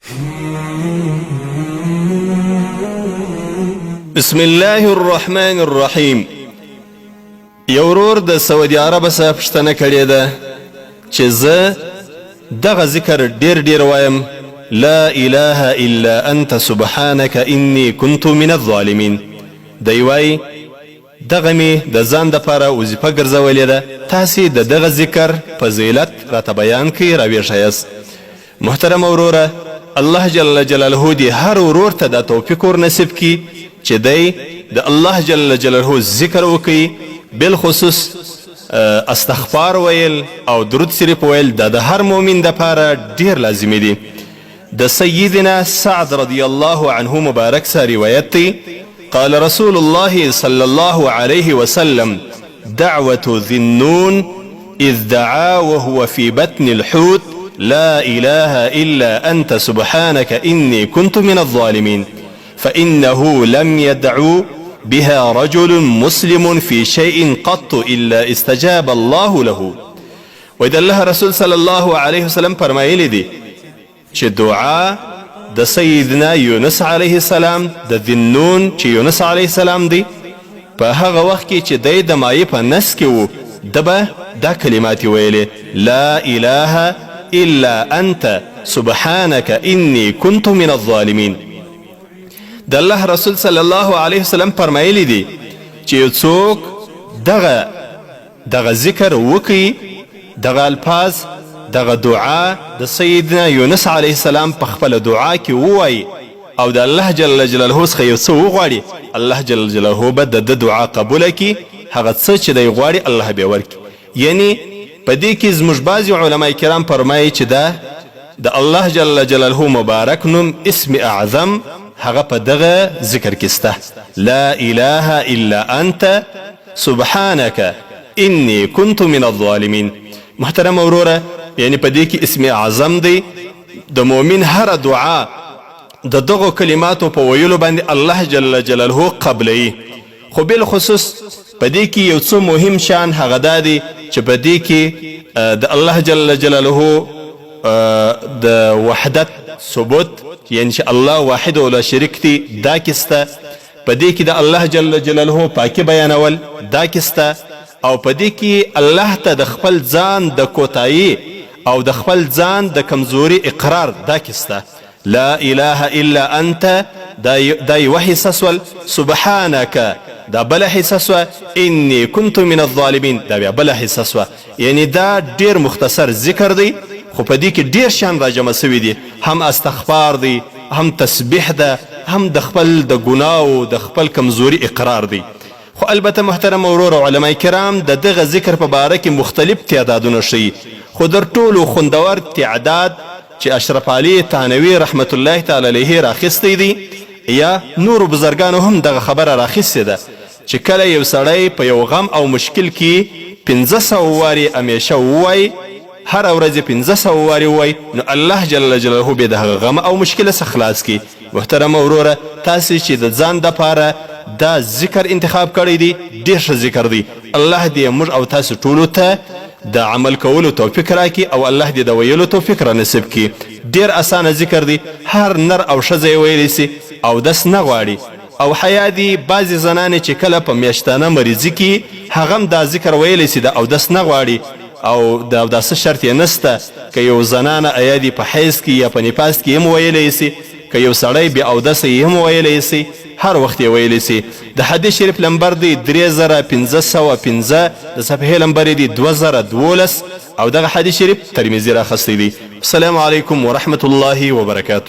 بسم الله الرحمن الرحیم. یو ورور د سعودي عرب څخه پوښتنه کړې ده چې زه دغه ذکر ډیر وایم، لا اله الا انت سبحانك اني كنت من الظالمین. دی وایي دغه می د ځان دپاره وظیفه ګرځولې ده، تاسې د دغه ذکر فضیلت راته بیان کړئ، راویښایاست. محترم وروره، الله جل جلاله دې هر ورور ته دا توفیق ورنصیب کړي چې دی د الله جل جلاله ذکر وکړي، بالخصوص استغفار ویل او درود شریف ویل دا د هر مؤمن دپاره ډیر لازمي دي. د سیدنا سعد رضی الله عنه مبارک سره روایت دی، قال رسول الله صلى الله عليه وسلم دعوة ذي النون إذ دعا وهو في بطن الحوت لا إله إلا أنت سبحانك إني كنت من الظالمين، فإنه لم يدعو بها رجل مسلم في شيء قط إلا استجاب الله له. وإذا الله رسول صلى الله عليه وسلم فرمایلی دی چې دعا د سیدنا یونس علیه السلام د ذنون چې یونس علیه السلام دی په هغه وخت کې چې دی د مایې په نس کې و، ده به دا کلمات ویلې، لا اله الا انت سبحانك اني كنت من الظالمین. د الله رسول صلی الله علیه وسلم فرمایلی دی چې یو څوک دغه ذکر وکړي، دغه الفاظ، دغه دعا د سیدنا یونس علیه السلام په خپل دعا کې ووایي او د الله جل جلاله څخه یو څه وغواړي، الله جل جلاله به د دعا قبوله کړي، هغه څه چې دی غواړي الله به ورکړي. یعنی په دې کې زموږ بعضې علما کرام فرمایي چې دا د الله جل جلاله مبارک نوم اسم اعظم هغه په دغه ذکر کې سته، لا اله الا انت سبحانك اني كنت من الظالمین. محترم وروره، یعنی په دې کې اسم اعظم دی، د مؤمن هر دعا د دغو کلماتو په ویلو باندې الله جل جلاله قبلوي. خو بالخصوص په دې کې یو څه مهم شان هغه دا دی چې په دې کې د الله جل جلاله د وحدت ثبوت، یعنی چې الله واحد ولا شریک دی، دا کسته. په دې کې د الله جل جلاله پاکي بیانول، دا کسته. او په دې کې الله ته د خپل ځان د کوتاهي او د خپل ځان د کمزوري اقرار، دا کسته. لا اله الا انت دا یوه حصه سول، سبحانك دا بله حصه سوه، اني كنت من الظالمین دا بیا بله حصه سوه. یعنی دا ډیر مختصر ذکر دی، خو په دې کې ډیر شان راجمع سوي دي، هم استغفار دی، هم تسبیح ده، هم د خپل د ګناو د خپل کمزوري اقرار دی. خو البته محترم ورور علماء کرام د دغه ذکر په باره کې مختلف تعدادونه ښیي، خو در ټولو خوندور تعداد چې اشرف علي تانوي رحمت الله تعالی علیه راخیستی دی، یا نورو بزرګانو هم دغه خبره راخیستې ده چې کله یو سړی په یو غم او مشکل کې 500 وارې همیشه ووایي، هر ورځ 500 وارې ووایي، نو الله جل جلاله به د هغه غم او مشکل څخه خلاص کړي. محترم وروره، تاسې چې د ځان دپاره دا ذکر انتخاب کړی دی، ډېر ښه ذکر دی. الله دې موږ او تاسو ټولو ته د عمل کولو توفیق راکړي او الله دې د ویلو توفیق را نصیب کړي. ډېر اسانه ذکر دی، هر نر او ښځه یې ویلی سي او دس نه غواړي. او حیا دي بعضې زنانې چې کله په میاشتانه مریضي کې هغه هم دا ذکر ویلی سي د اودس نه غواړي، او د اوداسه شرط یې نسته، که یو زنانه ایا دي په حیض کې یا په نفاس کې هم ویلی سي، که یو سړی بې اودسه یې هم ویلی سي، هر وخت یې ویلی سي. د حدیث شریف لمبر دی 3505، د صفحې لمبر دی 2012 او دغه حدیث شریف ترمذي راخستی دی. السلام علیکم ورحمة الله وبرکاته.